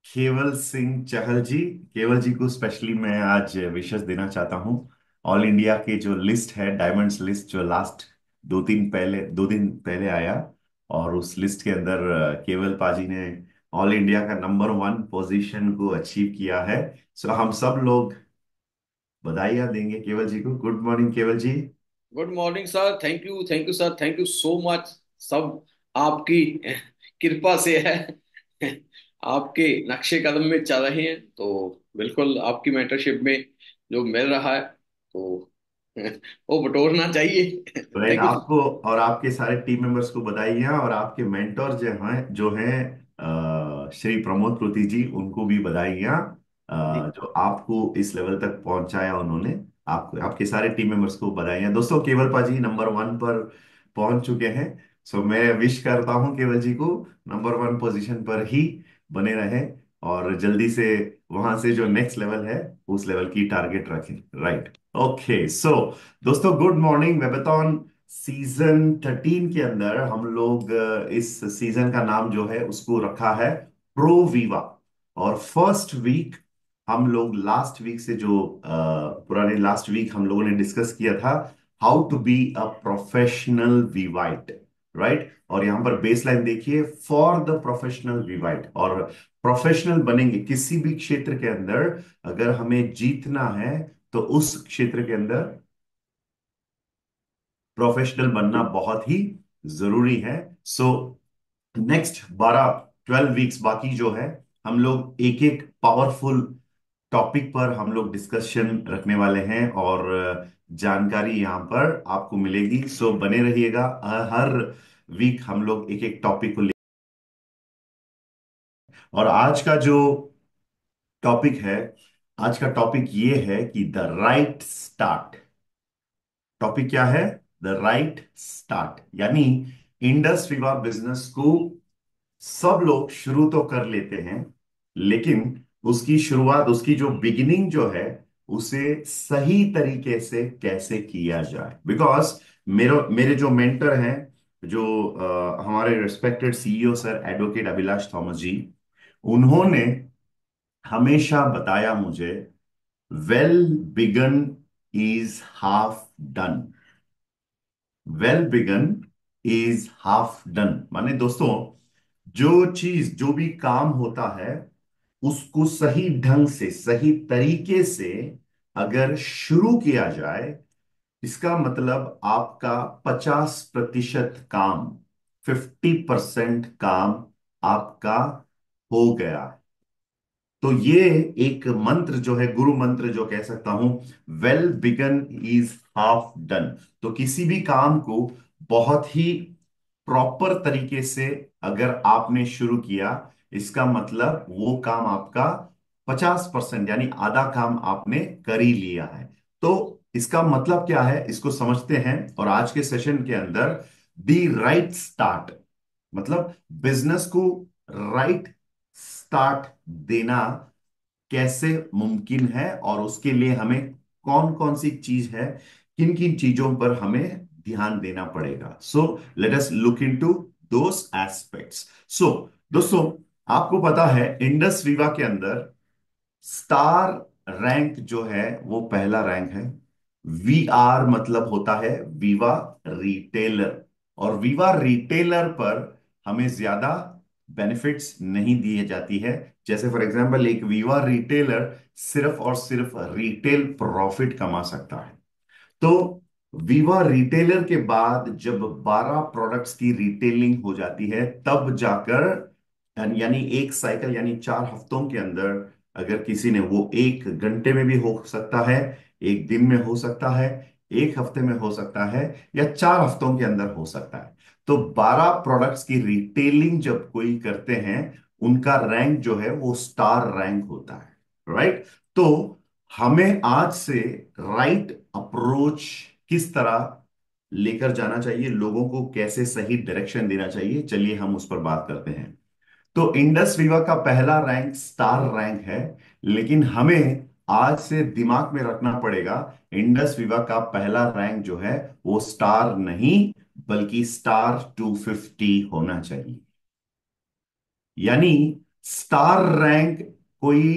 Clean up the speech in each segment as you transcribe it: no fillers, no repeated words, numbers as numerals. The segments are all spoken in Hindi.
केवल सिंह चहल जी। केवल जी को स्पेशली मैं आज विशेष देना चाहता हूँ। ऑल इंडिया के जो लिस्ट है, डायमंड्स लिस्ट, जो लास्ट 2 दिन पहले आया, और उस लिस्ट के अंदर केवल पाजी ने ऑल इंडिया का नंबर 1 पोजीशन को अचीव किया है। सो हम सब लोग बधाइयाँ देंगे केवल जी को। Good morning Keval ji. Good morning sir. Thank you sir, thank you so much. सब आपकी कृपा से है। आपके नक्शे कदम में चल रहे हैं तो बिल्कुल आपकी मेंटरशिप में जो मिल रहा है तो वो बटोरना चाहिए। Right, thank you. आपको और आपके सारे टीम मेंबर्स को बधाइयाँ, और आपके मेंटोर जो हैं श्री प्रमोद कृति जी, उनको भी बधाइयाँ। जी जो आपको इस लेवल तक पहुंचाया उन्होंने। आपको, आपके सारे टीम मेंबर्स को बधाइयाँ। दोस्तों, केवल पाजी नंबर 1 पर पहुंच चुके हैं। सो मैं विश करता हूं केवल जी को नंबर 1 पोजीशन पर ही बने रहें, और जल्दी से वहां से जो नेक्स्ट लेवल है उस लेवल की टारगेट रखें। Right, okay. सो दोस्तों, गुड मॉर्निंग। वेबेथॉन सीजन 13 के अंदर हम लोग इस सीजन का नाम जो है उसको रखा है प्रो वीवा। और फर्स्ट वीक हम लोग लास्ट वीक से जो पुराने लास्ट वीक हम लोगों ने डिस्कस किया था, how to be a professional वीवाइट। राइट, और यहां पर बेसलाइन देखिए, फॉर द प्रोफेशनल वीवाइट। और प्रोफेशनल बनेंगे किसी भी क्षेत्र के अंदर, अगर हमें जीतना है तो उस क्षेत्र के अंदर प्रोफेशनल बनना बहुत ही जरूरी है। सो नेक्स्ट 12 वीक्स बाकी जो है, हम लोग एक एक पावरफुल टॉपिक पर हम लोग डिस्कशन रखने वाले हैं, और जानकारी यहाँ पर आपको मिलेगी। सो बने रहिएगा। हर वीक हम लोग एक एक टॉपिक को ले, और आज का जो टॉपिक है, आज का टॉपिक ये है कि द राइट स्टार्ट। टॉपिक क्या है? द राइट स्टार्ट, यानी इंडस विवा बिजनेस को सब लोग शुरू तो कर लेते हैं, लेकिन उसकी शुरुआत, उसकी जो बिगिनिंग जो है, उसे सही तरीके से कैसे किया जाए। बिकॉज मेरे मेरे जो मेंटर हैं, जो हमारे respected CEO sir advocate Abhilash Thomas ji, उन्होंने हमेशा बताया मुझे, well begun is half done. Well begun is half done, माने दोस्तों, जो चीज, जो भी काम होता है, उसको सही ढंग से, सही तरीके से अगर शुरू किया जाए, इसका मतलब आपका 50% काम, 50% काम आपका हो गया। तो ये एक मंत्र जो है, गुरु मंत्र जो कह सकता हूं, well begun is half done. तो किसी भी काम को बहुत ही प्रॉपर तरीके से अगर आपने शुरू किया, इसका मतलब वो काम आपका 50%, यानी आधा काम आपने कर ही लिया है। तो इसका मतलब क्या है, इसको समझते हैं। और आज के सेशन के अंदर दी राइट स्टार्ट, मतलब बिजनेस को राइट स्टार्ट देना कैसे मुमकिन है, और उसके लिए हमें कौन कौन सी चीज है, किन किन चीजों पर हमें ध्यान देना पड़ेगा। So let us look into those aspects. So दोस्तों, आपको पता है इंडस वीवा के अंदर स्टार रैंक जो है वो पहला रैंक है। वी आर मतलब होता है वीवा रिटेलर, और वीवा रिटेलर पर हमें ज्यादा बेनिफिट्स नहीं दिए जाती है। जैसे फॉर एग्जांपल, एक वीवा रिटेलर सिर्फ और सिर्फ रिटेल प्रॉफिट कमा सकता है। तो वीवा रिटेलर के बाद जब 12 प्रोडक्ट्स की रिटेलिंग हो जाती है, तब जाकर, यानी एक साइकिल, यानी 4 हफ्तों के अंदर, अगर किसी ने, वो 1 घंटे में भी हो सकता है, एक दिन में हो सकता है, एक हफ्ते में हो सकता है, या 4 हफ्तों के अंदर हो सकता है। तो 12 प्रोडक्ट्स की रिटेलिंग जब कोई करते हैं, उनका रैंक जो है वो स्टार रैंक होता है। राइट। तो हमें आज से राइट अप्रोच किस तरह लेकर जाना चाहिए, लोगों को कैसे सही डायरेक्शन देना चाहिए, चलिए हम उस पर बात करते हैं। तो इंडस विवा का पहला रैंक स्टार रैंक है, लेकिन हमें आज से दिमाग में रखना पड़ेगा, इंडस विवा का पहला रैंक जो है वो स्टार नहीं, बल्कि स्टार 250 होना चाहिए। यानी स्टार रैंक कोई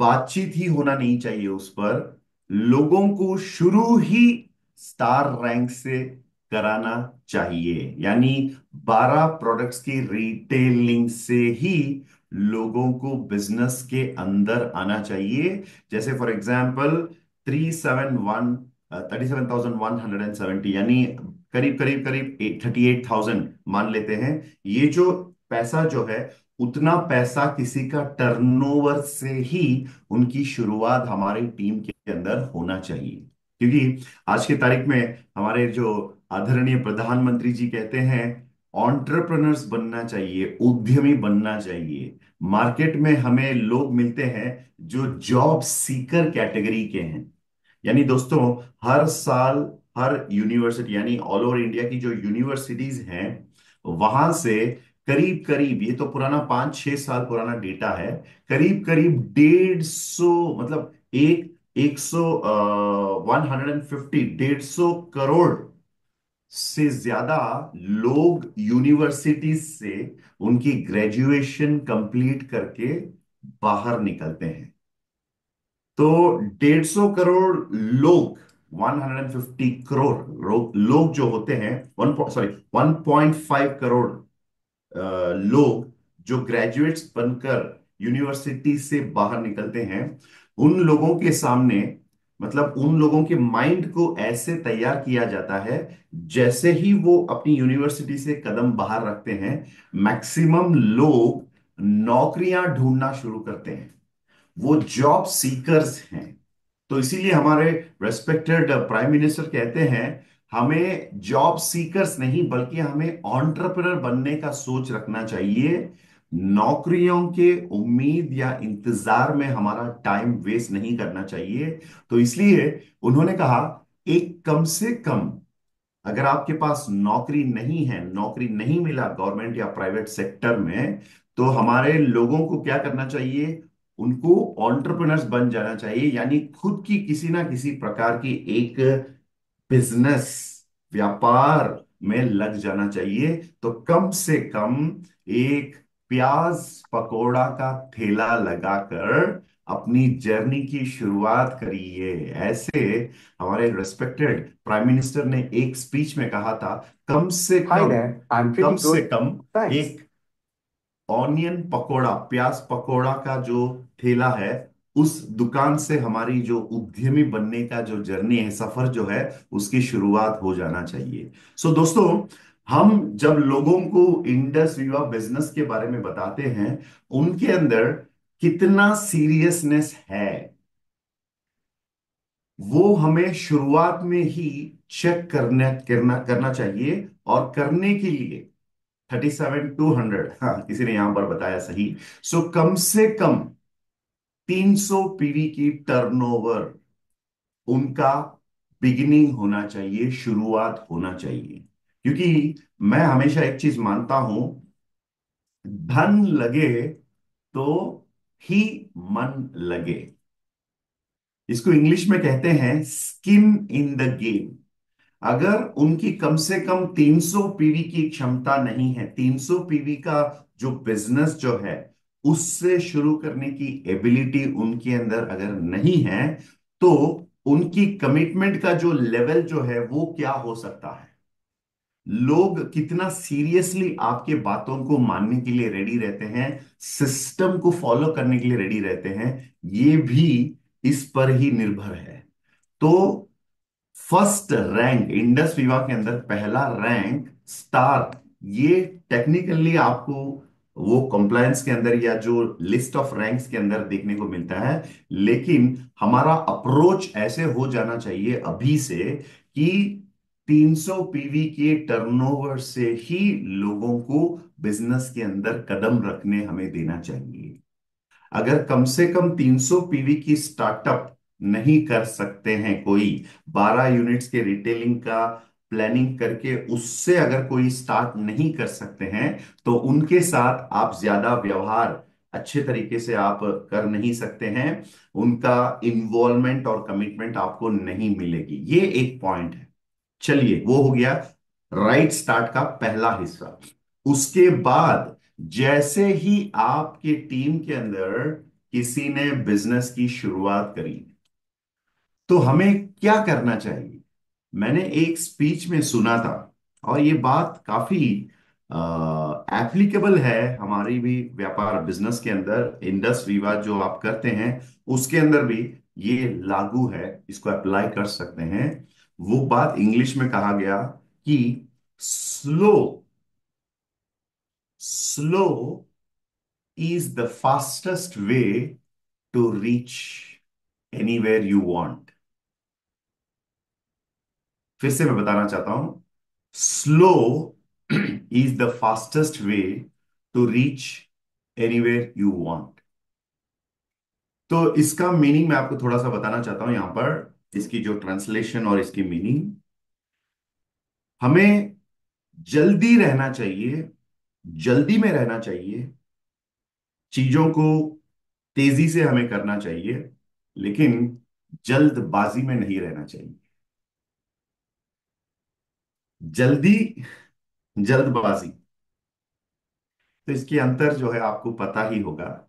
बातचीत ही होना नहीं चाहिए उस पर। लोगों को शुरू ही स्टार रैंक से कराना चाहिए, यानी 12 प्रोडक्ट्स की रिटेलिंग से ही लोगों को बिजनेस के अंदर आना चाहिए। जैसे फॉर एग्जांपल 37,170, यानी करीब करीब करीब 38,000 मान लेते हैं। ये जो पैसा जो है, उतना पैसा किसी का टर्नओवर से ही उनकी शुरुआत हमारी टीम के अंदर होना चाहिए। क्योंकि आज की तारीख में हमारे जो आदरणीय प्रधानमंत्री जी कहते हैं, ऑन्टरप्रनर्स बनना चाहिए, उद्यमी बनना चाहिए। मार्केट में हमें लोग मिलते हैं जो जॉब सीकर कैटेगरी के हैं। यानी दोस्तों, हर साल हर यूनिवर्सिटी, यानी ऑल ओवर इंडिया की जो यूनिवर्सिटीज हैं, वहां से करीब करीब, ये तो पुराना 5-6 साल पुराना डेटा है, करीब करीब 150, मतलब एक 150 करोड़ से ज्यादा लोग यूनिवर्सिटीज से उनकी ग्रेजुएशन कंप्लीट करके बाहर निकलते हैं। तो 150 करोड़ लोग, 150 करोड़ लोग जो होते हैं, 1.5 करोड़ लोग जो ग्रेजुएट्स बनकर यूनिवर्सिटी से बाहर निकलते हैं, उन लोगों के सामने, मतलब उन लोगों के माइंड को ऐसे तैयार किया जाता है, जैसे ही वो अपनी यूनिवर्सिटी से कदम बाहर रखते हैं, मैक्सिमम लोग नौकरियां ढूंढना शुरू करते हैं। वो जॉब सीकर्स हैं। तो इसीलिए हमारे रेस्पेक्टेड प्राइम मिनिस्टर कहते हैं, हमें जॉब सीकर्स नहीं बल्कि हमें एंटरप्रेन्योर बनने का सोच रखना चाहिए। नौकरियों के उम्मीद या इंतजार में हमारा टाइम वेस्ट नहीं करना चाहिए। तो इसलिए उन्होंने कहा, एक कम से कम, अगर आपके पास नौकरी नहीं है, नौकरी नहीं मिला गवर्नमेंट या प्राइवेट सेक्टर में, तो हमारे लोगों को क्या करना चाहिए? उनको एंटरप्रेन्योर्स बन जाना चाहिए, यानी खुद की किसी ना किसी प्रकार की एक बिजनेस, व्यापार में लग जाना चाहिए। तो कम से कम एक प्याज पकोड़ा का ठेला लगाकर अपनी जर्नी की शुरुआत करिए, ऐसे हमारे रेस्पेक्टेड प्राइम मिनिस्टर ने एक स्पीच में कहा था। कम से Hi come, there, I'm come pretty से good. कम Thanks. एक ऑनियन पकोड़ा, प्याज पकोड़ा का जो ठेला है, उस दुकान से हमारी जो उद्यमी बनने का जो जर्नी है, सफर जो है, उसकी शुरुआत हो जाना चाहिए। सो दोस्तों, हम जब लोगों को इंडस विवा बिजनेस के बारे में बताते हैं, उनके अंदर कितना सीरियसनेस है, वो हमें शुरुआत में ही चेक करना करना करना चाहिए। और करने के लिए 37,200, हाँ किसी ने यहां पर बताया सही। सो कम से कम 300 पीवी की टर्नओवर उनका बिगिनिंग होना चाहिए, शुरुआत होना चाहिए। क्योंकि मैं हमेशा एक चीज मानता हूं, धन लगे तो ही मन लगे। इसको इंग्लिश में कहते हैं स्किन इन द गेम। अगर उनकी कम से कम 300 पीवी की क्षमता नहीं है, 300 पीवी का जो बिजनेस जो है, उससे शुरू करने की एबिलिटी उनके अंदर अगर नहीं है, तो उनकी कमिटमेंट का जो लेवल जो है वो क्या हो सकता है? लोग कितना सीरियसली आपके बातों को मानने के लिए रेडी रहते हैं, सिस्टम को फॉलो करने के लिए रेडी रहते हैं, ये भी इस पर ही निर्भर है। तो फर्स्ट रैंक इंडस विवा के अंदर, पहला रैंक स्टार, ये टेक्निकली आपको वो कंप्लायंस के अंदर या जो लिस्ट ऑफ रैंक्स के अंदर देखने को मिलता है। लेकिन हमारा अप्रोच ऐसे हो जाना चाहिए अभी से कि 300 पीवी के टर्नओवर से ही लोगों को बिजनेस के अंदर कदम रखने हमें देना चाहिए। अगर कम से कम 300 पीवी की स्टार्टअप नहीं कर सकते हैं कोई, 12 यूनिट्स के रिटेलिंग का प्लानिंग करके उससे अगर कोई स्टार्ट नहीं कर सकते हैं, तो उनके साथ आप ज्यादा व्यवहार अच्छे तरीके से आप कर नहीं सकते हैं। उनका इन्वॉल्वमेंट और कमिटमेंट आपको नहीं मिलेगी। ये एक पॉइंट है। चलिए, वो हो गया राइट स्टार्ट का पहला हिस्सा। उसके बाद जैसे ही आपके टीम के अंदर किसी ने बिजनेस की शुरुआत करी, तो हमें क्या करना चाहिए? मैंने एक स्पीच में सुना था, और ये बात काफी एप्लीकेबल है हमारी भी व्यापार बिजनेस के अंदर, इंडस विवाद जो आप करते हैं उसके अंदर भी ये लागू है, इसको अप्लाई कर सकते हैं। वो बात इंग्लिश में कहा गया कि slow slow is the fastest way to reach anywhere you want. फिर से मैं बताना चाहता हूं, slow is the fastest way to reach anywhere you want. तो इसका मीनिंग मैं आपको थोड़ा सा बताना चाहता हूं यहां पर, इसकी जो ट्रांसलेशन और इसकी मीनिंग। हमें जल्दी रहना चाहिए, जल्दी में रहना चाहिए, चीजों को तेजी से हमें करना चाहिए, लेकिन जल्दबाजी में नहीं रहना चाहिए। जल्दी, जल्दबाजी, तो इसके अंतर जो है आपको पता ही होगा।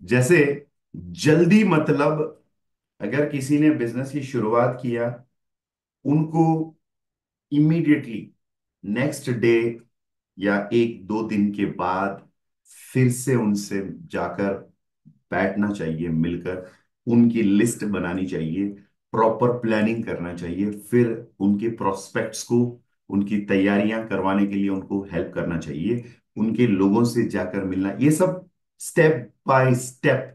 जैसे जल्दी मतलब, अगर किसी ने बिजनेस की शुरुआत किया, उनको इमीडिएटली नेक्स्ट डे या एक दो दिन के बाद फिर से उनसे जाकर बैठना चाहिए, मिलकर उनकी लिस्ट बनानी चाहिए, प्रॉपर प्लानिंग करना चाहिए, फिर उनके प्रोस्पेक्ट्स को, उनकी तैयारियां करवाने के लिए उनको हेल्प करना चाहिए, उनके लोगों से जाकर मिलना, ये सब स्टेप बाय स्टेप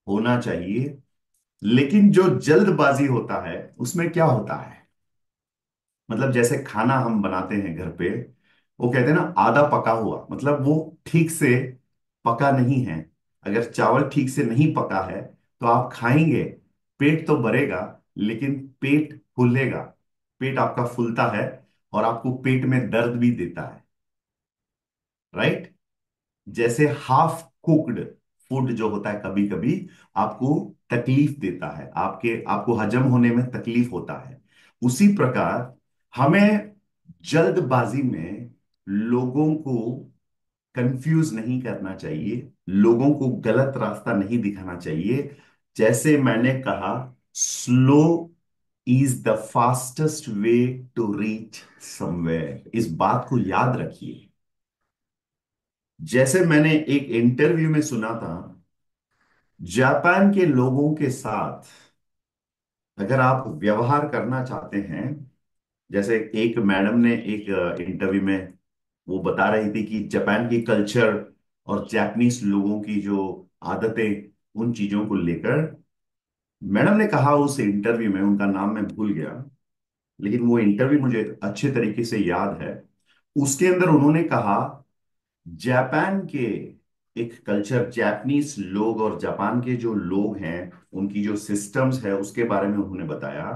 होना चाहिए। लेकिन जो जल्दबाजी होता है उसमें क्या होता है, मतलब जैसे खाना हम बनाते हैं घर पे, वो कहते हैं ना आधा पका हुआ, मतलब वो ठीक से पका नहीं है। अगर चावल ठीक से नहीं पका है तो आप खाएंगे, पेट तो भरेगा, लेकिन पेट फूलेगा, पेट आपका फूलता है, और आपको पेट में दर्द भी देता है, राइट? जैसे हाफ कुक्ड फूड जो होता है कभी कभी आपको तकलीफ देता है, आपके आपको हजम होने में तकलीफ होता है। उसी प्रकार हमें जल्दबाजी में लोगों को कंफ्यूज नहीं करना चाहिए, लोगों को गलत रास्ता नहीं दिखाना चाहिए। जैसे मैंने कहा, slow is the fastest way to reach somewhere, इस बात को याद रखिए। जैसे मैंने एक इंटरव्यू में सुना था, जापान के लोगों के साथ अगर आप व्यवहार करना चाहते हैं, जैसे एक मैडम ने एक इंटरव्यू में वो बता रही थी कि जापान की कल्चर और जापानीज लोगों की जो आदतें, उन चीजों को लेकर मैडम ने कहा उस इंटरव्यू में, उनका नाम मैं भूल गया, लेकिन वो इंटरव्यू मुझे अच्छे तरीके से याद है। उसके अंदर उन्होंने कहा, जापान के एक कल्चर, जापानीज लोग और जापान के जो लोग हैं, उनकी जो सिस्टम्स है उसके बारे में उन्होंने बताया।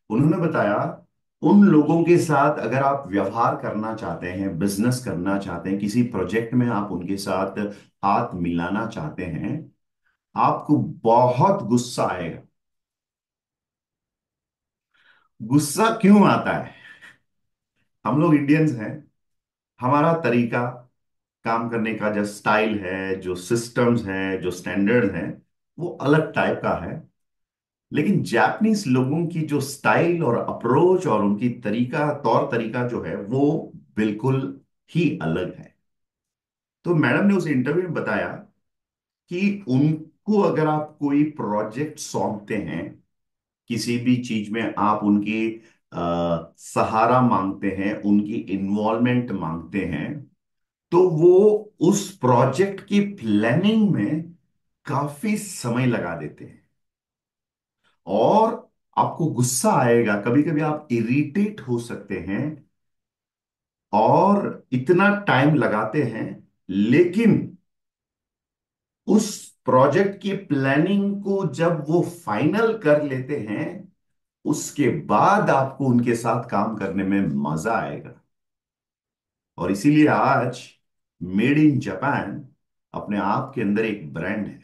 उन्होंने बताया, उन लोगों के साथ अगर आप व्यवहार करना चाहते हैं, बिजनेस करना चाहते हैं, किसी प्रोजेक्ट में आप उनके साथ हाथ मिलाना चाहते हैं, आपको बहुत गुस्सा आएगा। गुस्सा क्यों आता है? हम लोग इंडियंस हैं, हमारा तरीका काम करने का, जो स्टाइल है, जो सिस्टम्स है, जो स्टैंडर्ड हैं, वो अलग टाइप का है। लेकिन जापानीज लोगों की जो स्टाइल और अप्रोच और उनकी तरीका, तौर तरीका जो है, वो बिल्कुल ही अलग है। तो मैडम ने उस इंटरव्यू में बताया कि उनको अगर आप कोई प्रोजेक्ट सौंपते हैं, किसी भी चीज में आप उनकी सहारा मांगते हैं, उनकी इन्वॉल्वमेंट मांगते हैं, तो वो उस प्रोजेक्ट की प्लानिंग में काफी समय लगा देते हैं, और आपको गुस्सा आएगा, कभी कभी आप इरिटेट हो सकते हैं, और इतना टाइम लगाते हैं। लेकिन उस प्रोजेक्ट की प्लानिंग को जब वो फाइनल कर लेते हैं, उसके बाद आपको उनके साथ काम करने में मजा आएगा। और इसीलिए आज मेड इन जापान अपने आप के अंदर एक ब्रांड है।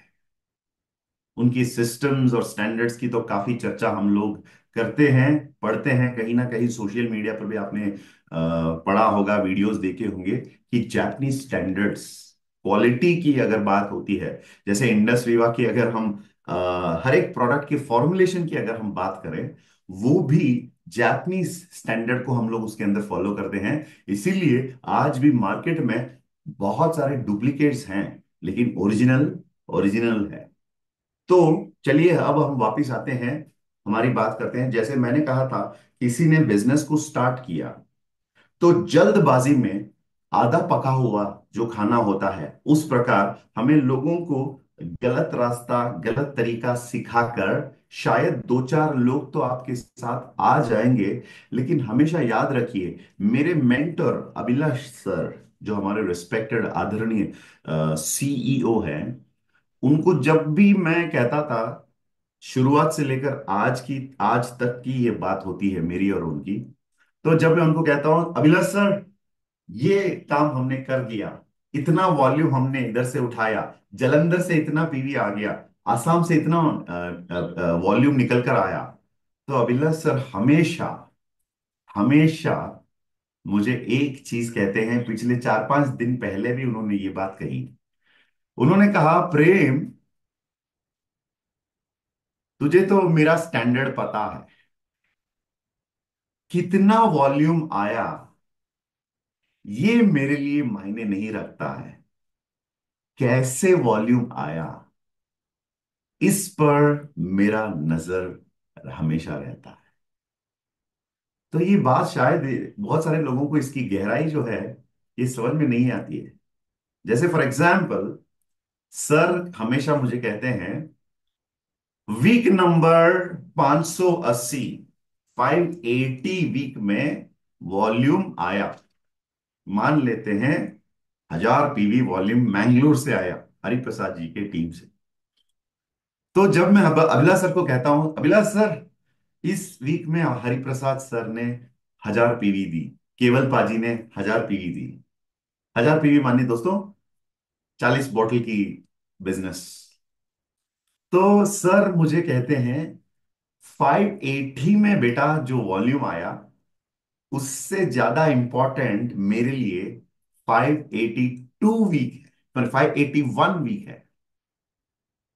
उनकी सिस्टम्स और स्टैंडर्ड्स की तो काफी चर्चा हम लोग करते हैं, पढ़ते हैं, कहीं ना कहीं सोशल मीडिया पर भी आपने पढ़ा होगा, वीडियोस देखे होंगे कि जापानीज स्टैंडर्ड्स क्वालिटी की अगर बात होती है, जैसे इंडस विवा की अगर हम हर एक प्रोडक्ट के फॉर्मुलेशन की अगर हम बात करें, वो भी जापानीज स्टैंडर्ड को हम लोग उसके अंदर फॉलो करते हैं। इसीलिए आज भी मार्केट में बहुत सारे डुप्लीकेट्स हैं, लेकिन ओरिजिनल ओरिजिनल है। तो चलिए अब हम वापस आते हैं, हमारी बात करते हैं। जैसे मैंने कहा था, किसी ने बिजनेस को स्टार्ट किया, तो जल्दबाजी में आधा पका हुआ जो खाना होता है, उस प्रकार हमें लोगों को गलत रास्ता, गलत तरीका सिखाकर शायद दो चार लोग तो आपके साथ आ जाएंगे, लेकिन हमेशा याद रखिए, मेरे मेंटर अभिलाष सर, जो हमारे रिस्पेक्टेड आदरणीय सीईओ हैं, उनको जब भी मैं कहता था, शुरुआत से लेकर आज तक की ये बात होती है मेरी और उनकी, तो जब मैं उनको कहता हूं अभिलाष सर, ये काम हमने कर दिया, इतना वॉल्यूम हमने इधर से उठाया, जलंधर से इतना पीवी आ गया, आसाम से इतना वॉल्यूम निकल कर आया, तो अभिलाष सर हमेशा हमेशा मुझे एक चीज कहते हैं। पिछले 4-5 दिन पहले भी उन्होंने ये बात कही। उन्होंने कहा, प्रेम, तुझे तो मेरा स्टैंडर्ड पता है, कितना वॉल्यूम आया ये मेरे लिए मायने नहीं रखता है, कैसे वॉल्यूम आया इस पर मेरा नजर हमेशा रहता है। तो ये बात शायद बहुत सारे लोगों को इसकी गहराई जो है ये समझ में नहीं आती है। जैसे फॉर एग्जाम्पल, सर हमेशा मुझे कहते हैं, वीक नंबर 580, 580 वीक में वॉल्यूम आया, मान लेते हैं 1000 पीवी वॉल्यूम मैंगलोर से आया, हरिप्रसाद जी के टीम से। तो जब मैं अभिलाष सर को कहता हूं, अभिलाष सर, इस वीक में हरिप्रसाद सर ने 1000 पीवी दी, केवल पाजी ने 1000 पीवी दी। 1000 पीवी मानिए दोस्तों, 40 बॉटल की बिजनेस। तो सर मुझे कहते हैं, 580 में बेटा जो वॉल्यूम आया, उससे ज्यादा इंपॉर्टेंट मेरे लिए 582 वीक है, पर 581 वीक है।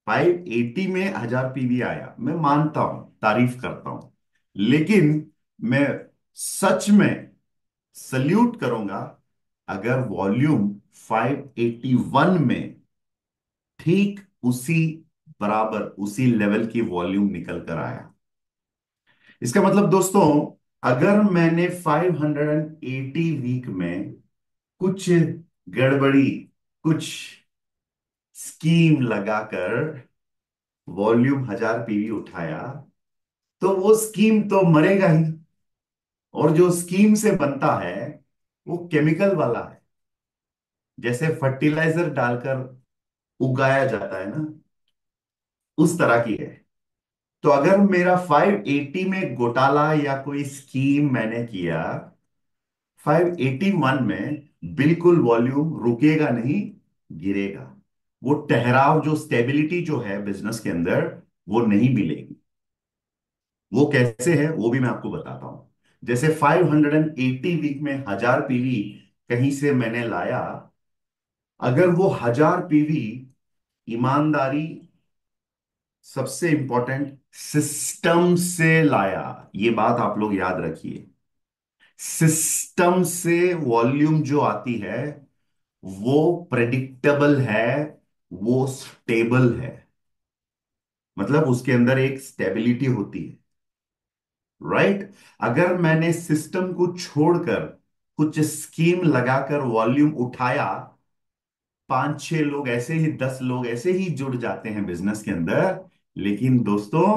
580 में 1000 पीवी आया, मैं मानता हूं, तारीफ करता हूं, लेकिन मैं सच में सल्यूट करूंगा अगर वॉल्यूम 581 में ठीक उसी बराबर, उसी लेवल की वॉल्यूम निकल कर आया। इसका मतलब दोस्तों, अगर मैंने 580 वीक में कुछ गड़बड़ी, कुछ स्कीम लगाकर वॉल्यूम 1000 पीवी उठाया, तो वो स्कीम तो मरेगा ही। और जो स्कीम से बनता है वो केमिकल वाला है, जैसे फर्टिलाइजर डालकर उगाया जाता है ना, उस तरह की है। तो अगर मेरा 580 में घोटाला या कोई स्कीम मैंने किया, 581 में बिल्कुल वॉल्यूम रुकेगा नहीं, गिरेगा। वो ठहराव, जो स्टेबिलिटी जो है बिजनेस के अंदर, वो नहीं मिलेगी। वो कैसे है वो भी मैं आपको बताता हूं। जैसे 580 वीक में 1000 पीवी कहीं से मैंने लाया, अगर वो 1000 पीवी ईमानदारी, सबसे इंपॉर्टेंट, सिस्टम से लाया, ये बात आप लोग याद रखिए। सिस्टम से वॉल्यूम जो आती है वो प्रेडिक्टेबल है, वो स्टेबल है, मतलब उसके अंदर एक स्टेबिलिटी होती है, राइट। अगर मैंने सिस्टम को छोड़कर कुछ स्कीम लगाकर वॉल्यूम उठाया, 5-6 लोग ऐसे ही, 10 लोग ऐसे ही जुड़ जाते हैं बिजनेस के अंदर, लेकिन दोस्तों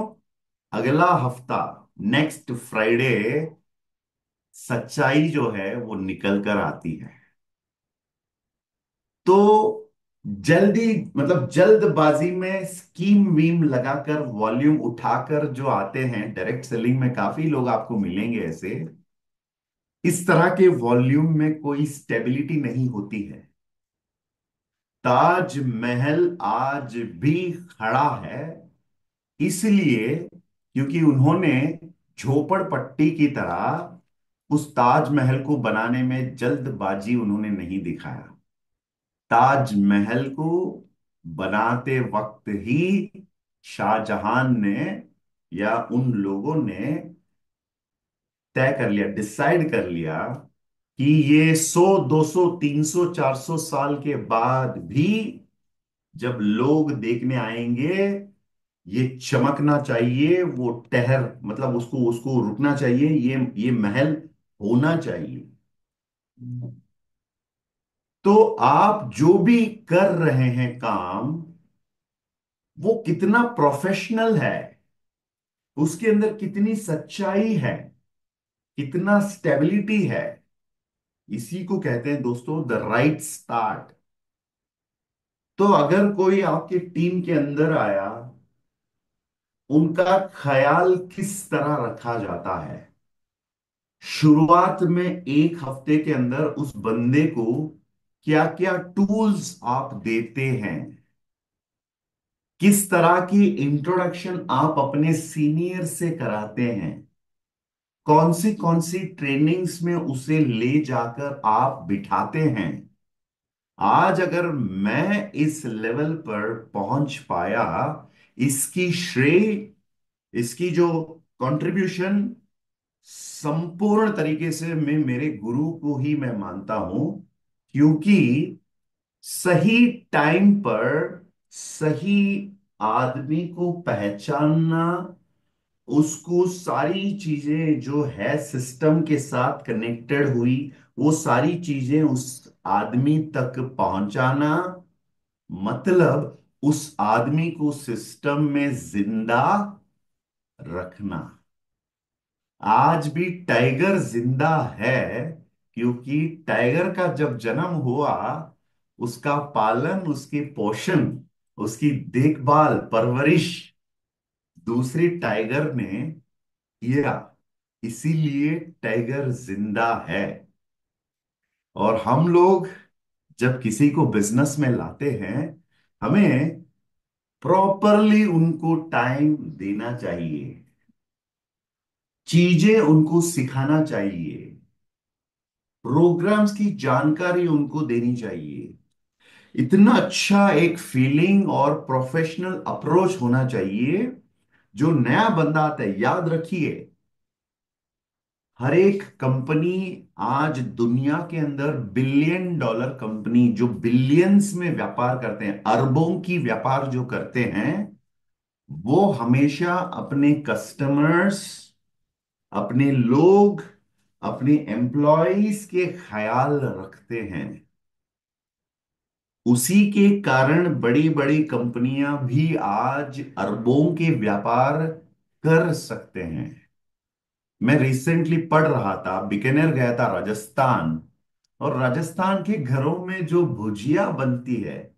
अगला हफ्ता, नेक्स्ट फ्राइडे, सच्चाई जो है वो निकल कर आती है। तो जल्दी, मतलब जल्दबाजी में स्कीम वीम लगाकर वॉल्यूम उठाकर जो आते हैं, डायरेक्ट सेलिंग में काफी लोग आपको मिलेंगे ऐसे, इस तरह के वॉल्यूम में कोई स्टेबिलिटी नहीं होती है। ताजमहल आज भी खड़ा है, इसलिए क्योंकि उन्होंने झोपड़पट्टी की तरह उस ताजमहल को बनाने में जल्दबाजी उन्होंने नहीं दिखाया। ताजमहल को बनाते वक्त ही शाहजहां ने या उन लोगों ने तय कर लिया, डिसाइड कर लिया कि ये 100 200 300 400 साल के बाद भी जब लोग देखने आएंगे, ये चमकना चाहिए, वो टहर मतलब उसको उसको रुकना चाहिए, ये महल होना चाहिए। तो आप जो भी कर रहे हैं काम, वो कितना प्रोफेशनल है, उसके अंदर कितनी सच्चाई है, कितना स्टेबिलिटी है, इसी को कहते हैं दोस्तों द राइट स्टार्ट। तो अगर कोई आपके टीम के अंदर आया, उनका ख्याल किस तरह रखा जाता है? शुरुआत में एक हफ्ते के अंदर उस बंदे को क्या क्या टूल्स आप देते हैं, किस तरह की इंट्रोडक्शन आप अपने सीनियर से कराते हैं, कौन सी ट्रेनिंग्स में उसे ले जाकर आप बिठाते हैं। आज अगर मैं इस लेवल पर पहुंच पाया, इसकी श्रेय, इसकी जो कंट्रीब्यूशन संपूर्ण तरीके से मैं मेरे गुरु को ही मैं मानता हूं। क्योंकि सही टाइम पर सही आदमी को पहचानना, उसको सारी चीजें जो है सिस्टम के साथ कनेक्टेड हुई, वो सारी चीजें उस आदमी तक पहुंचाना, मतलब उस आदमी को सिस्टम में जिंदा रखना। आज भी टाइगर जिंदा है, क्योंकि टाइगर का जब जन्म हुआ, उसका पालन, उसके पोषण, उसकी देखभाल परवरिश दूसरे टाइगर ने किया। इसीलिए टाइगर जिंदा है। और हम लोग जब किसी को बिजनेस में लाते हैं, हमें प्रॉपरली उनको टाइम देना चाहिए, चीजें उनको सिखाना चाहिए, प्रोग्राम्स की जानकारी उनको देनी चाहिए। इतना अच्छा एक फीलिंग और प्रोफेशनल अप्रोच होना चाहिए। जो नया बंदा आता है, याद रखिए, हर एक कंपनी आज दुनिया के अंदर बिलियन डॉलर कंपनी जो बिलियंस में व्यापार करते हैं, अरबों की व्यापार जो करते हैं, वो हमेशा अपने कस्टमर्स, अपने लोग, अपने एम्प्लॉयज के ख्याल रखते हैं। उसी के कारण बड़ी बड़ी कंपनियां भी आज अरबों के व्यापार कर सकते हैं। मैं रिसेंटली पढ़ रहा था, बीकानेर गया था राजस्थान, और राजस्थान के घरों में जो भुजिया बनती है,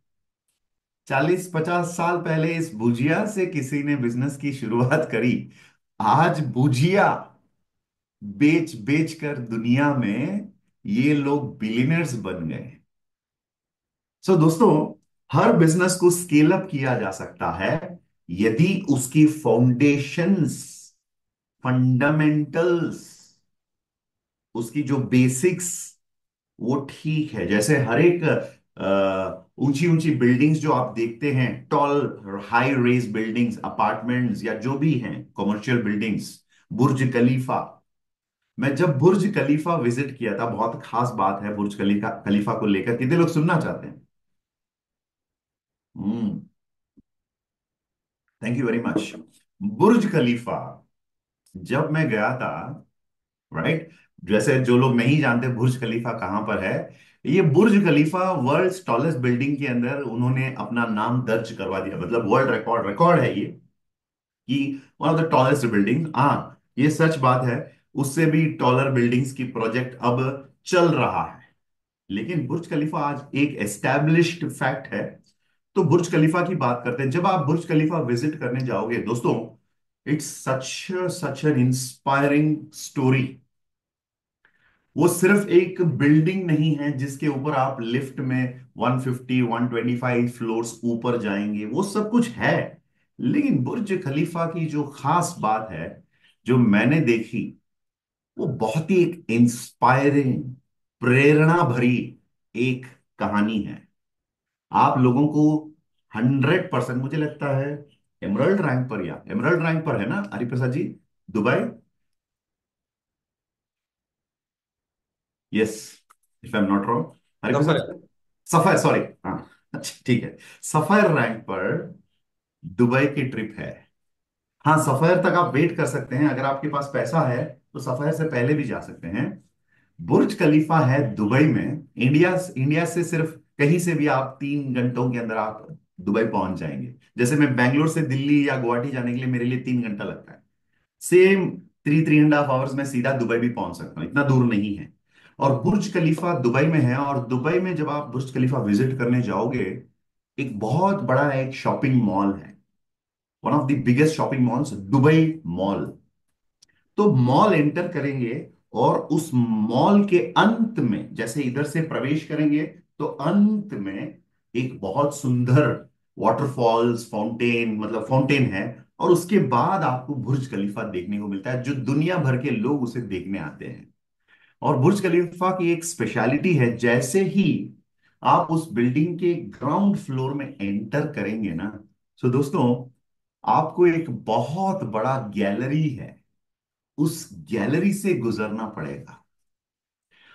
40 50 साल पहले इस भुजिया से किसी ने बिजनेस की शुरुआत करी। आज भुजिया बेच बेच कर दुनिया में ये लोग बिलियनर्स बन गए। सो दोस्तों, हर बिजनेस को स्केल अप किया जा सकता है यदि उसकी फाउंडेशंस, फंडामेंटल्स, उसकी जो बेसिक्स वो ठीक है। जैसे हर एक ऊंची ऊंची बिल्डिंग्स जो आप देखते हैं, tall high rise buildings, apartments या जो भी हैं कमर्शियल बिल्डिंग्स, बुर्ज खलीफा। मैं जब बुर्ज खलीफा विजिट किया था, बहुत खास बात है बुर्ज खलीफा खलीफा को लेकर, कितने लोग सुनना चाहते हैं? Hmm. Thank you very much. Burj Khalifa जब मैं गया था, राइट, जैसे जो लोग नहीं जानते बुर्ज खलीफा कहां पर है, ये बुर्ज खलीफा वर्ल्ड्स टॉलेस्ट बिल्डिंग के अंदर उन्होंने अपना नाम दर्ज करवा दिया, मतलब वर्ल्ड रिकॉर्ड रिकॉर्ड है ये, कि one of the tallest building. हाँ, ये सच बात है, उससे भी टॉलर बिल्डिंग्स की प्रोजेक्ट अब चल रहा है। लेकिन बुर्ज खलीफा आज एक एस्टैब्लिश्ड फैक्ट है। तो बुर्ज खलीफा की बात करते हैं। जब आप बुर्ज खलीफा विजिट करने जाओगे दोस्तों, it's such such an inspiring story. वो सिर्फ एक बिल्डिंग नहीं है जिसके ऊपर आप लिफ्ट में 150 125 फ्लोर्स ऊपर जाएंगे, वो सब कुछ है। लेकिन बुर्ज खलीफा की जो खास बात है, जो मैंने देखी, वो बहुत ही एक इंस्पायरिंग, प्रेरणा भरी एक कहानी है। आप लोगों को 100% मुझे लगता है एमरल्ड रैंक पर, या एमरल्ड रैंक पर है ना Hariprasad ji, Dubai? Yes, if I am not wrong, Hariprasad ji. सफर। Sapphire, sorry. हाँ, अच्छा ठीक है। सफायर रैंक पर दुबई की ट्रिप है। हाँ, सफायर तक आप वेट कर सकते हैं, अगर आपके पास पैसा है तो सफायर से पहले भी जा सकते हैं। बुर्ज खलीफा है दुबई में। इंडिया इंडिया से सिर्फ कहीं से भी आप 3 घंटों के अंदर आप दुबई पहुंच जाएंगे। जैसे मैं बेंगलोर से दिल्ली या गुवाहाटी जाने के लिए मेरे लिए 3 घंटा लगता है, सेम 3-3.5 आवर्स में सीधा दुबई भी पहुंच सकता हूँ, इतना दूर नहीं है। और बुर्ज खलीफा दुबई में है, और दुबई में जब आप बुर्ज खलीफा विजिट करने जाओगे, एक बहुत बड़ा एक शॉपिंग मॉल है, one of the biggest shopping malls, Dubai mall. तो मॉल एंटर करेंगे, और उस मॉल के अंत में जैसे इधर से प्रवेश करेंगे, तो अंत में एक बहुत सुंदर वाटरफॉल्स, फाउंटेन, मतलब फाउंटेन है। और उसके बाद आपको बुर्ज खलीफा देखने को मिलता है, जो दुनिया भर के लोग उसे देखने आते हैं। और बुर्ज खलीफा की एक स्पेशलिटी है, जैसे ही आप उस बिल्डिंग के ग्राउंड फ्लोर में एंटर करेंगे ना, तो दोस्तों, आपको एक बहुत बड़ा गैलरी है, उस गैलरी से गुजरना पड़ेगा।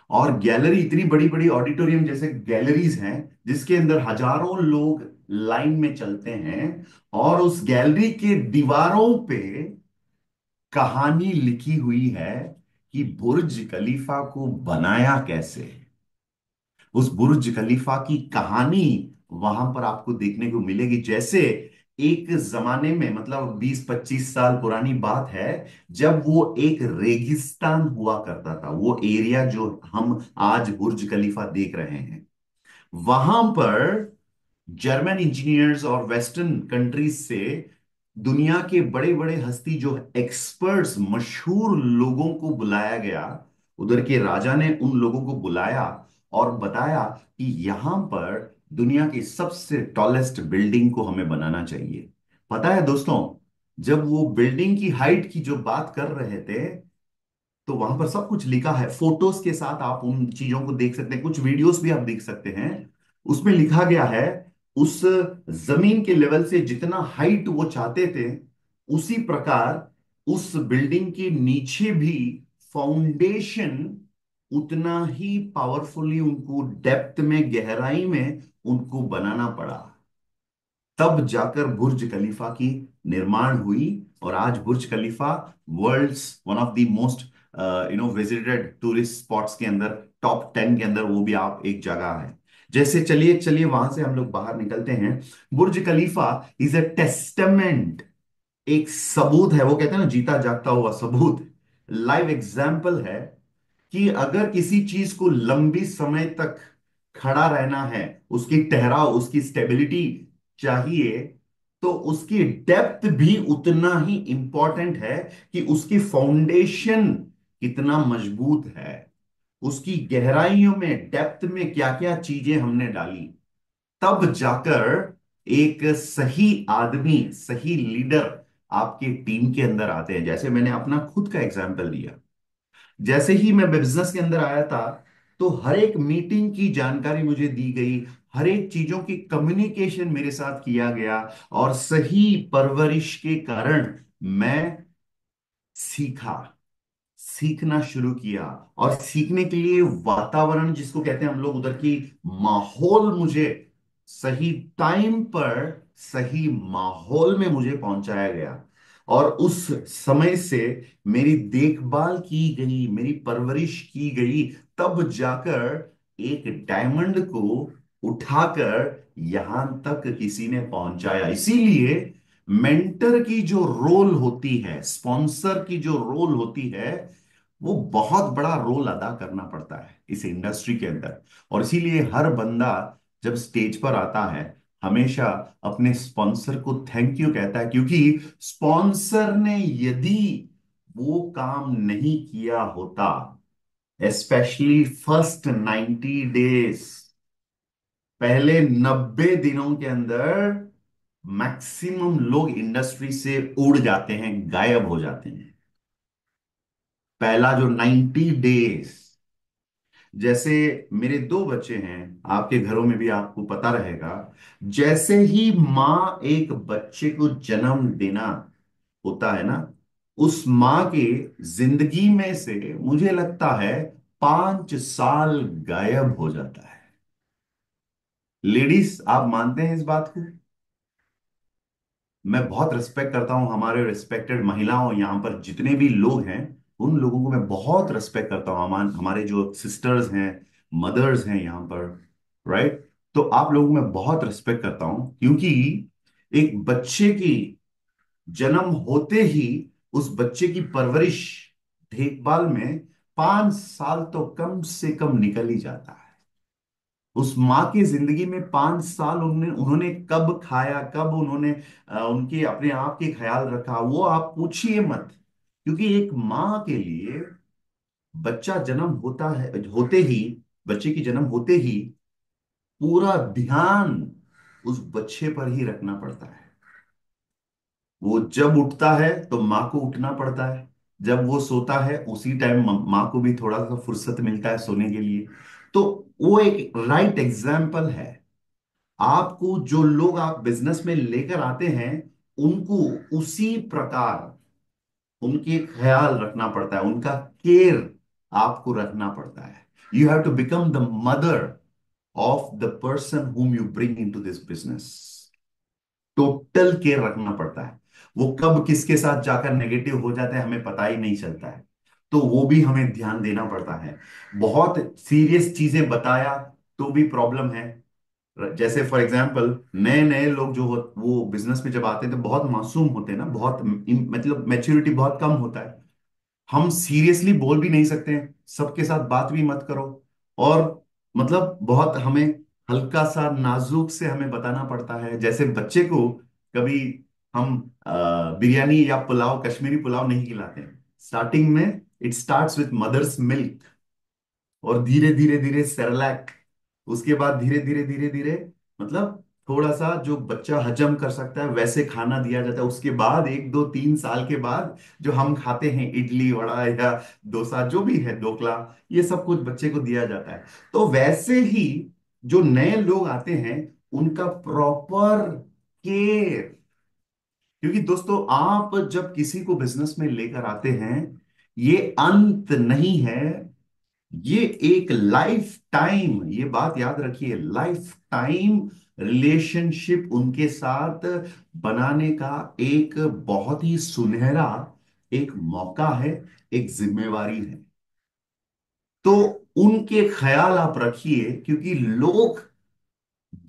और गैलरी इतनी बड़ी बड़ी ऑडिटोरियम जैसे गैलरीज हैं, जिसके अंदर हजारों लोग लाइन में चलते हैं। और उस गैलरी के दीवारों पे कहानी लिखी हुई है कि बुर्ज खलीफा को बनाया कैसे। उस बुर्ज खलीफा की कहानी वहां पर आपको देखने को मिलेगी। जैसे एक जमाने में, मतलब 20-25 साल पुरानी बात है, जब वो एक रेगिस्तान हुआ करता था, वो एरिया जो हम आज बुर्ज खलीफा देख रहे हैं, वहां पर जर्मन इंजीनियर्स और वेस्टर्न कंट्रीज से दुनिया के बड़े बड़े हस्ती, जो एक्सपर्ट्स, मशहूर लोगों को बुलाया गया। उधर के राजा ने उन लोगों को बुलाया और बताया कि यहां पर दुनिया की सबसे टॉलेस्ट बिल्डिंग को हमें बनाना चाहिए। पता है दोस्तों, जब वो बिल्डिंग की हाइट की जो बात कर रहे थे, तो वहां पर सब कुछ लिखा है, फोटोज के साथ आप उन चीजों को देख सकते हैं, कुछ वीडियोस भी आप देख सकते हैं। उसमें लिखा गया है, उस जमीन के लेवल से जितना हाइट वो चाहते थे, उसी प्रकार उस बिल्डिंग के नीचे भी फाउंडेशन उतना ही पावरफुली उनको डेप्थ में, गहराई में उनको बनाना पड़ा। तब जाकर बुर्ज खलीफा की निर्माण हुई। और आज Burj Khalifa world's one of the most visited tourist spots के अंदर, टॉप 10 के अंदर वो भी आप एक जगह है। जैसे चलिए चलिए वहां से हम लोग बाहर निकलते हैं। बुर्ज खलीफा इज अ टेस्टामेंट, एक सबूत है, वो कहते हैं ना, जीता जागता हुआ सबूत, लाइव एग्जाम्पल है कि अगर किसी चीज को लंबी समय तक खड़ा रहना है, उसकी ठहराव, उसकी स्टेबिलिटी चाहिए, तो उसकी डेप्थ भी उतना ही इंपॉर्टेंट है कि उसकी फाउंडेशन कितना मजबूत है, उसकी गहराइयों में, डेप्थ में क्या क्या चीजें हमने डाली। तब जाकर एक सही आदमी, सही लीडर आपके टीम के अंदर आते हैं। जैसे मैंने अपना खुद का एग्जांपल दिया, जैसे ही मैं बिजनेस के अंदर आया था, तो हर एक मीटिंग की जानकारी मुझे दी गई, हर एक चीजों की कम्युनिकेशन मेरे साथ किया गया। और सही परवरिश के कारण मैं सीखा, सीखना शुरू किया। और सीखने के लिए वातावरण, जिसको कहते हैं हम लोग उधर की, माहौल, मुझे सही टाइम पर सही माहौल में मुझे पहुंचाया गया। और उस समय से मेरी देखभाल की गई, मेरी परवरिश की गई, तब जाकर एक डायमंड को उठाकर यहां तक किसी ने पहुंचाया। इसीलिए मेंटर की जो रोल होती है, स्पॉन्सर की जो रोल होती है, वो बहुत बड़ा रोल अदा करना पड़ता है इस इंडस्ट्री के अंदर। और इसीलिए हर बंदा जब स्टेज पर आता है, हमेशा अपने स्पॉन्सर को थैंक यू कहता है, क्योंकि स्पॉन्सर ने यदि वो काम नहीं किया होता, स्पेशली फर्स्ट 90 डेज, पहले 90 दिनों के अंदर मैक्सिमम लोग इंडस्ट्री से उड़ जाते हैं, गायब हो जाते हैं। पहला जो 90 डेज, जैसे मेरे दो बच्चे हैं, आपके घरों में भी आपको पता रहेगा, जैसे ही माँ एक बच्चे को जन्म देना होता है ना, उस माँ के जिंदगी में से मुझे लगता है 5 साल गायब हो जाता है। लेडीज, आप मानते हैं इस बात को? मैं बहुत रिस्पेक्ट करता हूं हमारे रिस्पेक्टेड महिलाओं, यहां पर जितने भी लोग हैं उन लोगों को मैं बहुत रिस्पेक्ट करता हूं। हमारे जो सिस्टर्स हैं, मदर्स हैं यहां पर, राइट? तो आप लोगों को मैं बहुत रिस्पेक्ट करता हूं, क्योंकि एक बच्चे की जन्म होते ही उस बच्चे की परवरिश, देखभाल में 5 साल तो कम से कम निकल ही जाता है। उस माँ की जिंदगी में 5 साल उन्होंने उन्होंने कब खाया, कब उन्होंने उनके अपने आप के ख्याल रखा, वो आप पूछिए मत। क्योंकि एक माँ के लिए बच्चा जन्म होता है, होते ही, बच्चे की जन्म होते ही पूरा ध्यान उस बच्चे पर ही रखना पड़ता है। वो जब उठता है तो माँ को उठना पड़ता है, जब वो सोता है उसी टाइम माँ को भी थोड़ा सा फुर्सत मिलता है सोने के लिए। तो वो एक राइट एग्जाम्पल है। आपको जो लोग आप बिजनेस में लेकर आते हैं, उनको उसी प्रकार उनके ख्याल रखना पड़ता है, उनका केयर आपको रखना पड़ता है। You have to become the mother of the person whom you bring into this business. Total care रखना पड़ता है। वो कब किसके साथ जाकर नेगेटिव हो जाता है हमें पता ही नहीं चलता है। तो वो भी हमें ध्यान देना पड़ता है। बहुत सीरियस चीजें बताया तो भी प्रॉब्लम है। जैसे फॉर एग्जांपल, नए नए लोग जो वो बिजनेस में जब आते हैं तो बहुत मासूम होते हैं ना, बहुत मतलब मैच्योरिटी बहुत कम होता है। हम सीरियसली बोल भी नहीं सकते हैं, सबके साथ बात भी मत करो। और मतलब बहुत हमें हल्का सा नाजुक से हमें बताना पड़ता है। जैसे बच्चे को कभी हम बिरयानी या पुलाव, कश्मीरी पुलाव नहीं खिलाते हैं। स्टार्टिंग में it starts with mother's milk, और धीरे धीरे धीरे सेरेलैक, उसके बाद धीरे धीरे धीरे धीरे मतलब थोड़ा सा जो बच्चा हजम कर सकता है वैसे खाना दिया जाता है। उसके बाद 1 2 3 साल के बाद जो हम खाते हैं, इडली वड़ा या डोसा जो भी है, ढोकला, ये सब कुछ बच्चे को दिया जाता है। तो वैसे ही जो नए लोग आते हैं उनका प्रॉपर केयर। क्योंकि दोस्तों, आप जब किसी को बिजनेस में लेकर आते हैं, ये अंत नहीं है, ये एक लाइफ टाइम, ये बात याद रखिए, लाइफ टाइम रिलेशनशिप उनके साथ बनाने का एक बहुत ही सुनहरा एक मौका है, एक जिम्मेवारी है। तो उनके ख्याल आप रखिए, क्योंकि लोग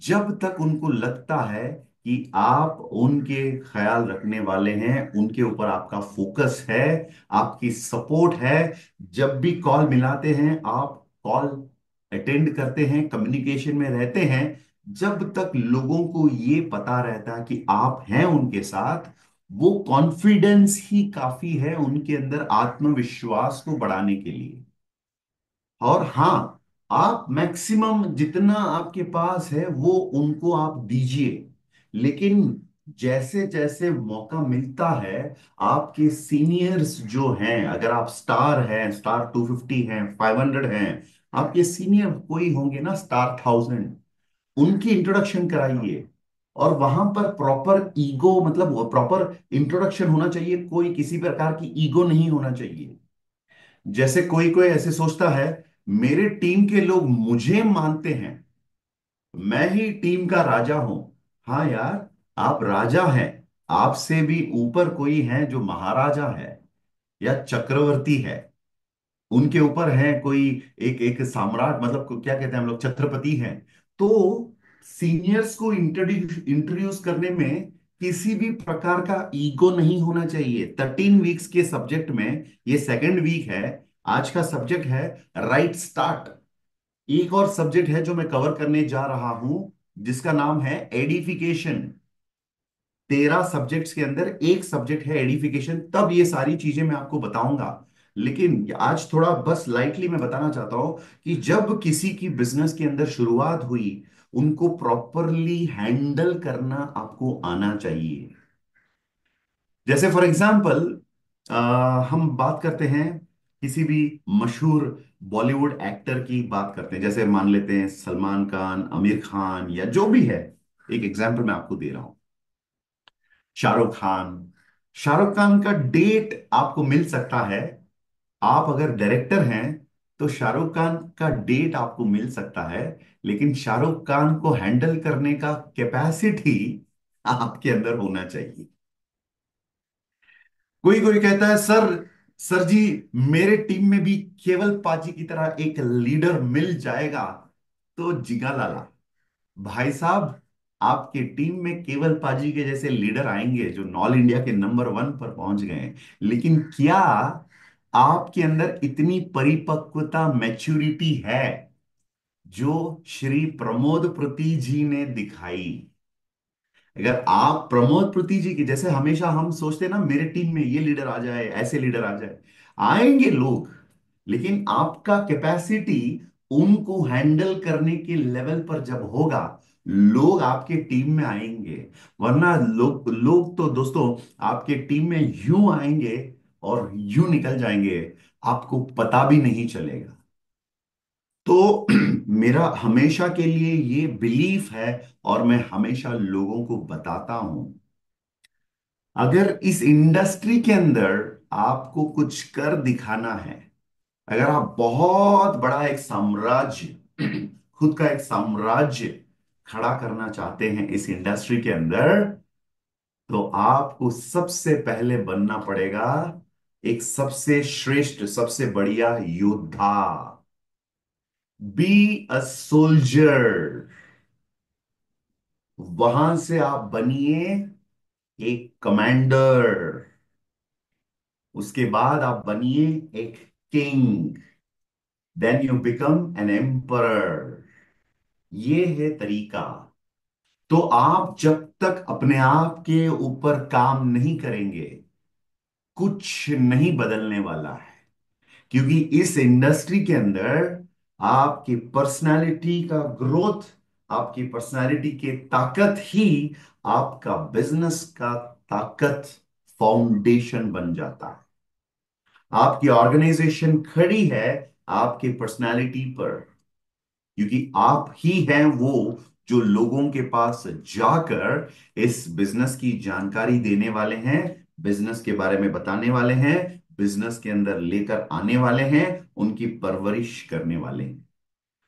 जब तक उनको लगता है कि आप उनके ख्याल रखने वाले हैं, उनके ऊपर आपका फोकस है, आपकी सपोर्ट है, जब भी कॉल मिलाते हैं आप कॉल अटेंड करते हैं, कम्युनिकेशन में रहते हैं, जब तक लोगों को ये पता रहता है कि आप हैं उनके साथ, वो कॉन्फिडेंस ही काफी है उनके अंदर आत्मविश्वास को बढ़ाने के लिए। और हाँ, आप मैक्सिमम जितना आपके पास है वो उनको आप दीजिए। लेकिन जैसे जैसे मौका मिलता है, आपके सीनियर्स जो हैं, अगर आप स्टार हैं, स्टार 250 हैं, 500 हैं, आपके सीनियर कोई होंगे ना, स्टार 1000, उनकी इंट्रोडक्शन कराइए। और वहां पर प्रॉपर ईगो, मतलब प्रॉपर इंट्रोडक्शन होना चाहिए, कोई किसी प्रकार की ईगो नहीं होना चाहिए। जैसे कोई कोई ऐसे सोचता है, मेरे टीम के लोग मुझे मानते हैं, मैं ही टीम का राजा हूं। हाँ यार, आप राजा हैं, आपसे भी ऊपर कोई है जो महाराजा है या चक्रवर्ती है, उनके ऊपर है कोई एक एक सम्राट, मतलब क्या कहते हैं हम लोग, छत्रपति हैं। तो सीनियर्स को इंट्रोड्यूस इंट्रोड्यूस करने में किसी भी प्रकार का ईगो नहीं होना चाहिए। 13 वीक्स के सब्जेक्ट में ये सेकंड वीक है। आज का सब्जेक्ट है राइट स्टार्ट। एक और सब्जेक्ट है जो मैं कवर करने जा रहा हूं, जिसका नाम है एडिफिकेशन। 13 सब्जेक्ट्स के अंदर एक सब्जेक्ट है एडिफिकेशन, तब ये सारी चीजें मैं आपको बताऊंगा। लेकिन आज थोड़ा बस लाइटली मैं बताना चाहता हूं कि जब किसी की बिजनेस के अंदर शुरुआत हुई, उनको प्रॉपरली हैंडल करना आपको आना चाहिए। जैसे फॉर एग्जाम्पल, हम बात करते हैं किसी भी मशहूर बॉलीवुड एक्टर की बात करते हैं, जैसे मान लेते हैं सलमान खान, आमिर खान, या जो भी है, एक एग्जांपल मैं आपको दे रहा हूं, शाहरुख खान। शाहरुख खान का डेट आपको मिल सकता है, आप अगर डायरेक्टर हैं तो शाहरुख खान का डेट आपको मिल सकता है, लेकिन शाहरुख खान को हैंडल करने का कैपेसिटी आपके अंदर होना चाहिए। कोई कोई कहता है सर, सर जी, मेरे टीम में भी केवल पाजी की तरह एक लीडर मिल जाएगा। तो जिगा लाला भाई साहब, आपके टीम में केवल पाजी के जैसे लीडर आएंगे जो ऑल इंडिया के नंबर 1 पर पहुंच गए हैं, लेकिन क्या आपके अंदर इतनी परिपक्वता, मैच्योरिटी है जो श्री प्रमोद पृथ्वी जी ने दिखाई? अगर आप प्रमोद पृथ्वी जी की जैसे, हमेशा हम सोचते हैं ना मेरे टीम में ये लीडर आ जाए, ऐसे लीडर आ जाए, आएंगे लोग, लेकिन आपका कैपेसिटी उनको हैंडल करने के लेवल पर जब होगा, लोग आपके टीम में आएंगे। वरना लोग लोग तो दोस्तों आपके टीम में यूं आएंगे और यूं निकल जाएंगे, आपको पता भी नहीं चलेगा। तो मेरा हमेशा के लिए ये बिलीफ है, और मैं हमेशा लोगों को बताता हूं, अगर इस इंडस्ट्री के अंदर आपको कुछ कर दिखाना है, अगर आप बहुत बड़ा एक साम्राज्य, खुद का एक साम्राज्य खड़ा करना चाहते हैं इस इंडस्ट्री के अंदर, तो आपको सबसे पहले बनना पड़ेगा एक सबसे श्रेष्ठ, सबसे बढ़िया योद्धा। Be a soldier. वहां से आप बनिए एक कमांडर, उसके बाद आप बनिए एक king, then you become an emperor. ये है तरीका। तो आप जब तक अपने आप के ऊपर काम नहीं करेंगे, कुछ नहीं बदलने वाला है। क्योंकि इस इंडस्ट्री के अंदर आपकी पर्सनालिटी का ग्रोथ, आपकी पर्सनालिटी की ताकत ही आपका बिजनेस का ताकत, फाउंडेशन बन जाता है। आपकी ऑर्गेनाइजेशन खड़ी है आपके पर्सनालिटी पर, क्योंकि आप ही हैं वो जो लोगों के पास जाकर इस बिजनेस की जानकारी देने वाले हैं, बिजनेस के बारे में बताने वाले हैं, बिजनेस के अंदर लेकर आने वाले हैं, उनकी परवरिश करने वाले हैं।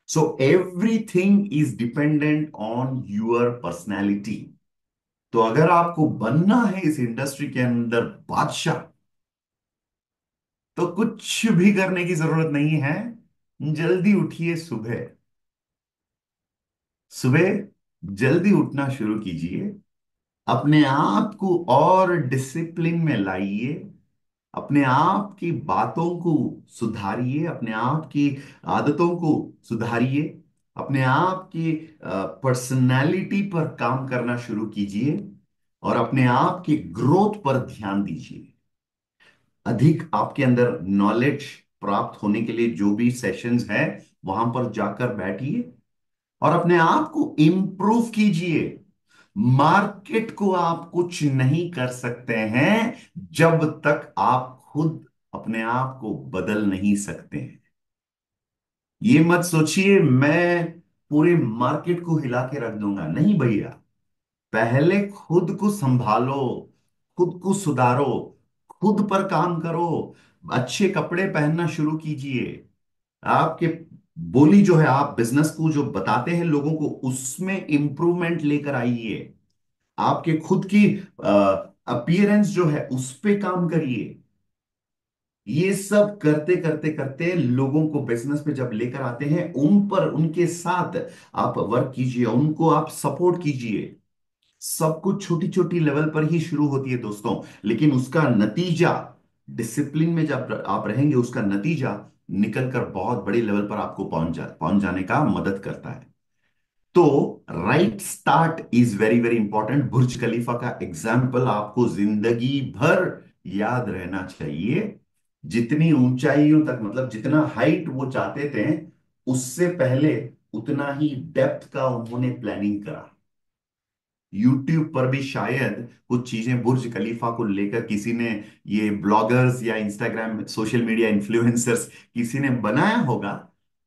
So everything is dependent on your personality. तो अगर आपको बनना है इस इंडस्ट्री के अंदर बादशाह, तो कुछ भी करने की जरूरत नहीं है। जल्दी उठिए सुबह, सुबह जल्दी उठना शुरू कीजिए, अपने आप को और डिसिप्लिन में लाइए, अपने आप की बातों को सुधारिए, अपने आप की आदतों को सुधारिए, अपने आप की पर्सनालिटी पर काम करना शुरू कीजिए, और अपने आप की ग्रोथ पर ध्यान दीजिए। अधिक आपके अंदर नॉलेज प्राप्त होने के लिए जो भी सेशंस है, वहां पर जाकर बैठिए और अपने आप को इंप्रूव कीजिए। मार्केट को आप कुछ नहीं कर सकते हैं जब तक आप खुद अपने आप को बदल नहीं सकते हैं। ये मत सोचिए मैं पूरे मार्केट को हिला के रख दूंगा, नहीं भैया। पहले खुद को संभालो, खुद को सुधारो, खुद पर काम करो, अच्छे कपड़े पहनना शुरू कीजिए। आपके बोली जो है, आप बिजनेस को जो बताते हैं लोगों को, उसमें इंप्रूवमेंट लेकर आइए। आपके खुद की अपीयरेंस जो है उस पे काम करिए। ये सब करते करते करते लोगों को बिजनेस में जब लेकर आते हैं, उन पर, उनके साथ आप वर्क कीजिए, उनको आप सपोर्ट कीजिए। सब कुछ छोटी छोटी लेवल पर ही शुरू होती है दोस्तों, लेकिन उसका नतीजा, डिसिप्लिन में जब आप रहेंगे, उसका नतीजा निकलकर बहुत बड़े लेवल पर आपको पहुंच जाने का मदद करता है। तो right start is very very important. Burj Khalifa का एग्जाम्पल आपको जिंदगी भर याद रहना चाहिए। जितनी ऊंचाइयों तक, मतलब जितना हाइट वो चाहते थे, उससे पहले उतना ही डेप्थ का उन्होंने प्लानिंग करा। यूट्यूब पर भी शायद कुछ चीजें बुर्ज खलीफा को लेकर किसी ने, ये ब्लॉगर्स या इंस्टाग्राम सोशल मीडिया इन्फ्लुएंसर्स किसी ने बनाया होगा।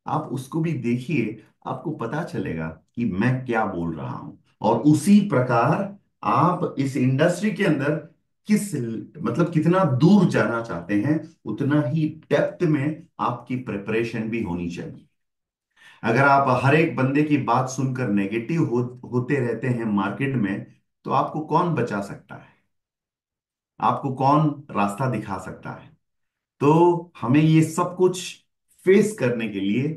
आप उसको भी देखिए, आपको पता चलेगा कि मैं क्या बोल रहा हूं। और उसी प्रकार आप इस इंडस्ट्री के अंदर किस, मतलब कितना दूर जाना चाहते हैं, उतना ही डेप्थ में आपकी प्रिपरेशन भी होनी चाहिए। अगर आप हर एक बंदे की बात सुनकर नेगेटिव होते रहते हैं मार्केट में, तो आपको कौन बचा सकता है? आपको कौन रास्ता दिखा सकता है? तो हमें ये सब कुछ फेस करने के लिए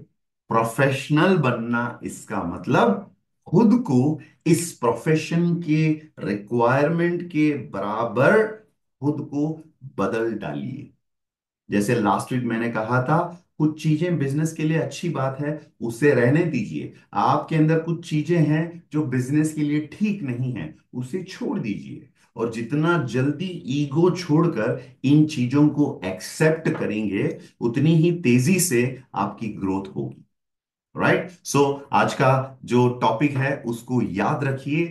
प्रोफेशनल बनना, इसका मतलब खुद को इस प्रोफेशन के रिक्वायरमेंट के बराबर खुद को बदल डालिए। जैसे लास्ट वीक मैंने कहा था, कुछ चीजें बिजनेस के लिए अच्छी बात है, उसे रहने दीजिए। आपके अंदर कुछ चीजें हैं जो बिजनेस के लिए ठीक नहीं है, उसे छोड़ दीजिए। और जितना जल्दी ईगो छोड़कर इन चीजों को एक्सेप्ट करेंगे, उतनी ही तेजी से आपकी ग्रोथ होगी। राइट, सो आज का जो टॉपिक है उसको याद रखिए,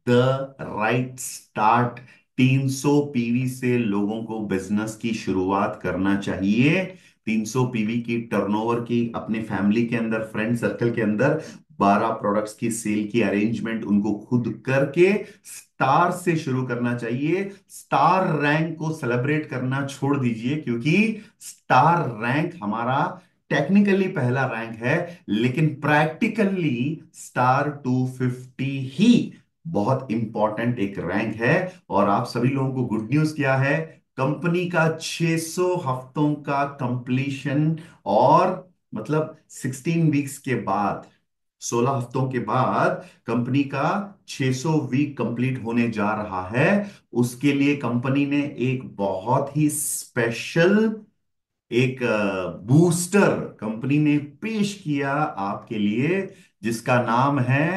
द राइट स्टार्ट। 300 पीवी से लोगों को बिजनेस की शुरुआत करना चाहिए। 300 पीवी की टर्नओवर की अपने फैमिली के अंदर, फ्रेंड सर्कल के अंदर 12 प्रोडक्ट्स की सेल की अरेंजमेंट उनको खुद करके स्टार से शुरू करना चाहिए। स्टार रैंक को सेलिब्रेट करना छोड़ दीजिए, क्योंकि स्टार रैंक हमारा टेक्निकली पहला रैंक है, लेकिन प्रैक्टिकली स्टार 250 ही बहुत इंपॉर्टेंट एक रैंक है। और आप सभी लोगों को गुड न्यूज क्या है? कंपनी का 600 हफ्तों का कंप्लीशन, और मतलब 16 वीक्स के बाद, 16 हफ्तों के बाद कंपनी का 600 वीक कंप्लीट होने जा रहा है। उसके लिए कंपनी ने एक बहुत ही स्पेशल, एक बूस्टर कंपनी ने पेश किया आपके लिए, जिसका नाम है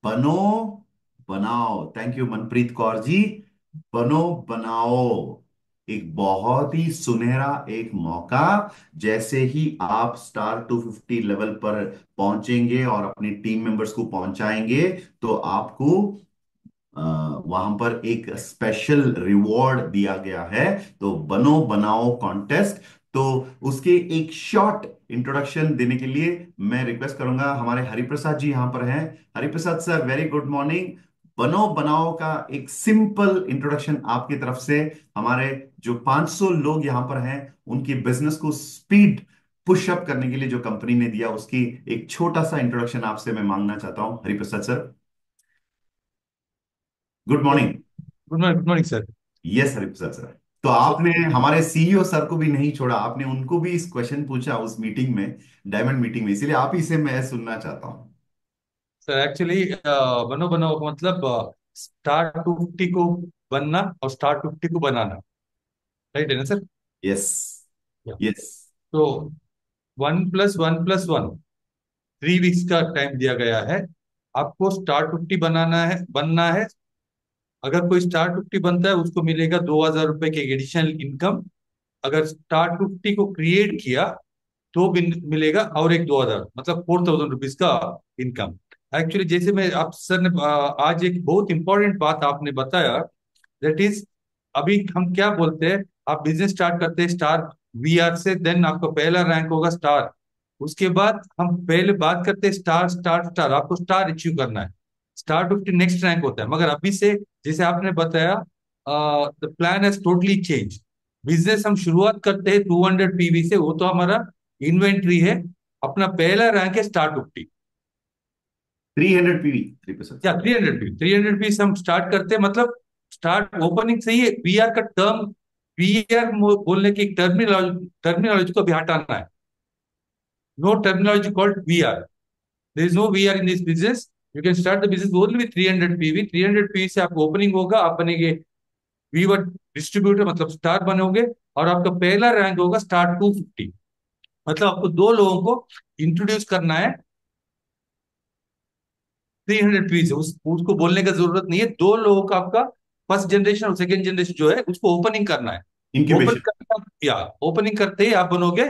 बनो बनाओ। Thank you Manpreet Kaur ji. बनो बनाओ, एक बहुत ही सुनहरा एक मौका। जैसे ही आप स्टार 250 लेवल पर पहुंचेंगे और अपनी टीम मेंबर्स को पहुंचाएंगे, तो आपको वहां पर एक स्पेशल रिवॉर्ड दिया गया है। तो बनो बनाओ कॉन्टेस्ट, तो उसके एक शॉर्ट इंट्रोडक्शन देने के लिए मैं रिक्वेस्ट करूंगा, हमारे हरिप्रसाद जी यहां पर हैं। Hariprasad sir, very good morning. बनो बनाओ का एक सिंपल इंट्रोडक्शन आपकी तरफ से, हमारे जो 500 लोग यहां पर हैं उनकी बिजनेस को स्पीड पुशअप करने के लिए जो कंपनी ने दिया, उसकी एक छोटा सा इंट्रोडक्शन आपसे मैं मांगना चाहता हूं, Hariprasad sir. Good morning. Good morning sir. Yes Hariprasad sir. तो आपने हमारे सीईओ सर को भी नहीं छोड़ा, आपने उनको भी इस क्वेश्चन पूछा उस मीटिंग में, डायमंड मीटिंग में, इसीलिए आप ही से मैं सुनना चाहता हूँ। सर एक्चुअली बनो बनाओ का मतलब स्टार 250 को बनना और स्टार 250 को बनाना, राइट है ना सर? यस। या। यस। तो 1+1+1 3 वीक्स का टाइम दिया गया है। आपको स्टार 50 बनाना है, बनना है। अगर कोई स्टार 50 बनता है उसको मिलेगा 2,000 रुपए की एडिशनल इनकम। अगर स्टार 50 को क्रिएट किया तो मिलेगा और एक 2,000, मतलब 4,000 रुपीज का इनकम। एक्चुअली जैसे मैं आप सर ने आज एक बहुत इंपॉर्टेंट बात आपने बताया, दैट इज, अभी हम क्या बोलते हैं, आप बिजनेस स्टार्ट करते हैं स्टार वीआर से, देन आपका पहला रैंक होगा स्टार। उसके बाद हम पहले बात करते हैं स्टार स्टार स्टार, आपको स्टार अचीव करना है। स्टार 50 नेक्स्ट रैंक होता है, मगर अभी से जैसे आपने बताया, the plan has totally change. Business हम शुरुआत करते हैं 200 पीवी से, वो तो हमारा इन्वेंट्री है। अपना पहला रैंक है स्टार 50 300 पीवी, 3%। या 300 पी, 300 पी से हम स्टार्ट करते हैं। मतलब स्टार्ट ओपनिंग से ही वीआर का टर्म, वीआर बोलने की टर्मिनोलॉजी टर्मिनोलॉजी को भी हटाना है। No terminology called VR, there is no VR in this business. You can start the business only with 300 PV. 300 PV से आपको ओपनिंग होगा, आप बनेंगे वीवर डिस्ट्रीब्यूटर, मतलब स्टार बनोगे। और आपका पहला रैंक होगा स्टार 250। मतलब आपको दो लोगों को इंट्रोड्यूस करना है। 300 पी से उसको बोलने का जरूरत नहीं है। दो लोगों का आपका फर्स्ट जनरेशन और सेकंड जनरेशन जो है उसको ओपनिंग करना है। Open incubation. करना, या ओपनिंग करते ही आप बनोगे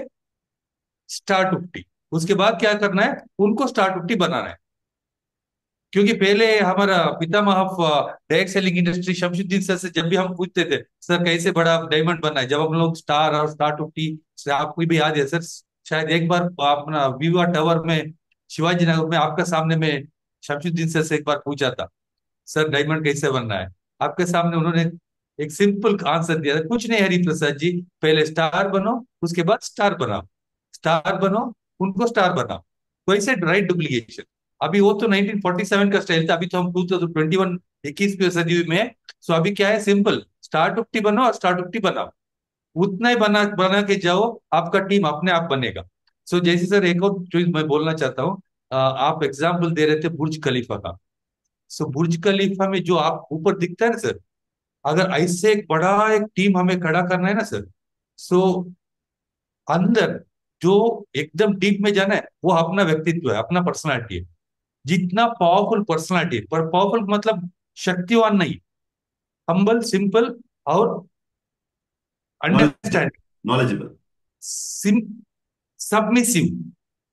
स्टार 50। उसके बाद क्या करना है, उनको स्टार 50 बनाना है। क्योंकि पहले हमारा पितामह of direct selling industry Shamshuddin sir से जब भी हम पूछते थे सर कैसे बड़ा डायमंड बनना है, जब हम लोग स्टार और स्टार 50 से, आपको भी याद है सर, शायद एक बार अपना विवा टावर में शिवाजी नगर में आपके सामने में शमशुद्दीन सर से एक बार पूछा था सर डायमंड कैसे बनना है। आपके सामने उन्होंने एक सिंपल आंसर दिया था, कुछ नहीं हरि प्रसाद जी, पहले स्टार बनो, उसके बाद स्टार बनाओ, स्टार बनो, उनको स्टार बनाओ। तो ऐसे राइट डुप्लीकेशन। अभी वो तो 1947 का स्टाइल था, अभी तो हम 2021 21वीं सदी में है। सो अभी क्या है, सिंपल स्टार 50 बनो और स्टार 50 बनाओ, उतना ही बना बना के जाओ, आपका टीम अपने आप बनेगा। सो जैसे सर एक और चीज मैं बोलना चाहता हूँ, आप एग्जाम्पल दे रहे थे बुर्ज खलीफा का। सो बुर्ज खलीफा में जो आप ऊपर दिखता है ना सर, अगर ऐसे एक बड़ा एक टीम हमें खड़ा करना है ना सर, सो अंदर जो एकदम डीप में जाना है वो अपना व्यक्तित्व है, अपना पर्सनालिटी है। जितना पावरफुल पर्सनालिटी, पर पावरफुल मतलब शक्तिवान नहीं, हम्बल सिंपल और नॉलेजेबल। Understand, knowledgeable. सबमिसिव।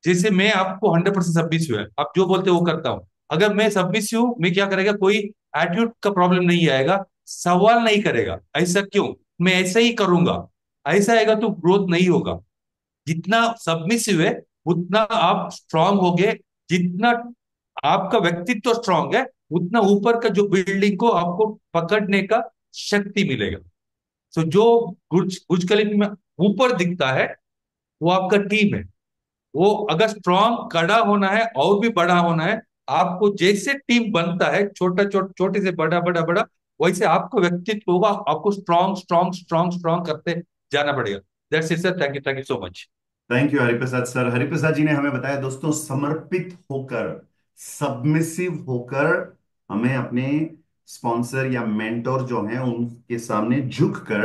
जैसे मैं आपको 100% सबमिसिव है, आप जो बोलते हो वो करता हूं। अगर मैं सबमिसिव हूं, मैं क्या करेगा, कोई एटीट्यूड का प्रॉब्लम नहीं आएगा, सवाल नहीं करेगा ऐसा क्यों, मैं ऐसा ही करूंगा, ऐसा आएगा तो ग्रोथ नहीं होगा। जितना सबमिसिव है उतना आप स्ट्रांग होगे, जितना आपका व्यक्तित्व स्ट्रांग है उतना ऊपर का जो बिल्डिंग को आपको पकड़ने का शक्ति मिलेगा। तो जो बुर्ज बुर्ज खलीफा में ऊपर दिखता है वो आपका टीम है। वो अगर स्ट्रांग खड़ा होना है और भी बड़ा होना है, आपको जैसे टीम बनता है छोटा छोटे से बड़ा बड़ा बड़ा, वैसे आपको व्यक्तित्व होगा, आपको स्ट्रांग स्ट्रांग स्ट्रांग स्ट्रांग करते जाना पड़ेगा। That's it sir, thank you so much. Thank you Hariprasad sir. Hariprasad ji ने हमें बताया दोस्तों, समर्पित होकर, सबमिसिव होकर हमें अपने स्पॉन्सर या मेंटोर जो हैं उनके सामने झुककर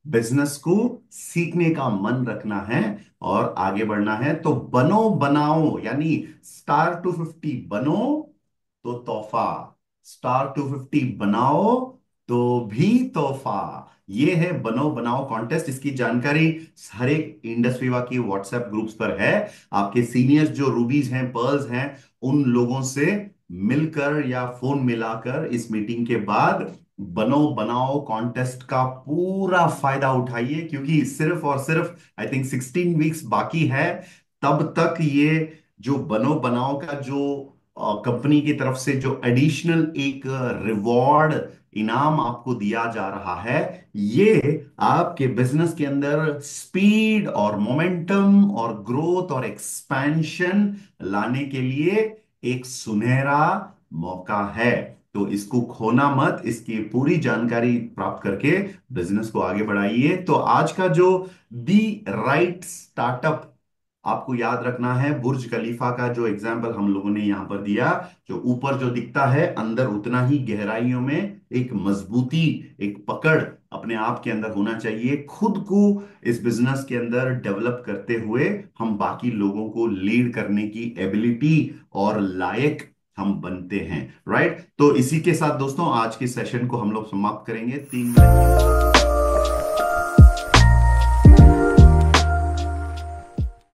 बिजनेस को सीखने का मन रखना है और आगे बढ़ना है। तो बनो बनाओ, यानी स्टार 250 बनो तो तोहफा, स्टार 250 बनाओ तो भी तोहफा। ये है बनो बनाओ कॉन्टेस्ट। इसकी जानकारी हर एक इंडस विवा की व्हाट्सएप ग्रुप्स पर है। आपके सीनियर्स जो रूबीज हैं, पर्ल्स हैं, उन लोगों से मिलकर या फोन मिलाकर इस मीटिंग के बाद बनो बनाओ कॉन्टेस्ट का पूरा फायदा उठाइए, क्योंकि सिर्फ और सिर्फ आई थिंक 16 वीक्स बाकी है। तब तक ये जो बनो बनाओ का जो कंपनी की तरफ से जो एडिशनल एक रिवॉर्ड इनाम आपको दिया जा रहा है, ये आपके बिजनेस के अंदर स्पीड और मोमेंटम और ग्रोथ और एक्सपेंशन लाने के लिए एक सुनहरा मौका है। तो इसको खोना मत, इसकी पूरी जानकारी प्राप्त करके बिजनेस को आगे बढ़ाइए। तो आज का जो दी राइट स्टार्टअप, आपको याद रखना है बुर्ज खलीफा का जो एग्जाम्पल हम लोगों ने यहां पर दिया, जो ऊपर जो दिखता है अंदर उतना ही गहराइयों में एक मजबूती, एक पकड़ अपने आप के अंदर होना चाहिए। खुद को इस बिजनेस के अंदर डेवलप करते हुए हम बाकी लोगों को लीड करने की एबिलिटी और लायक हम बनते हैं। राइट। तो इसी के साथ दोस्तों आज के सेशन को हम लोग समाप्त करेंगे 3 मिनट।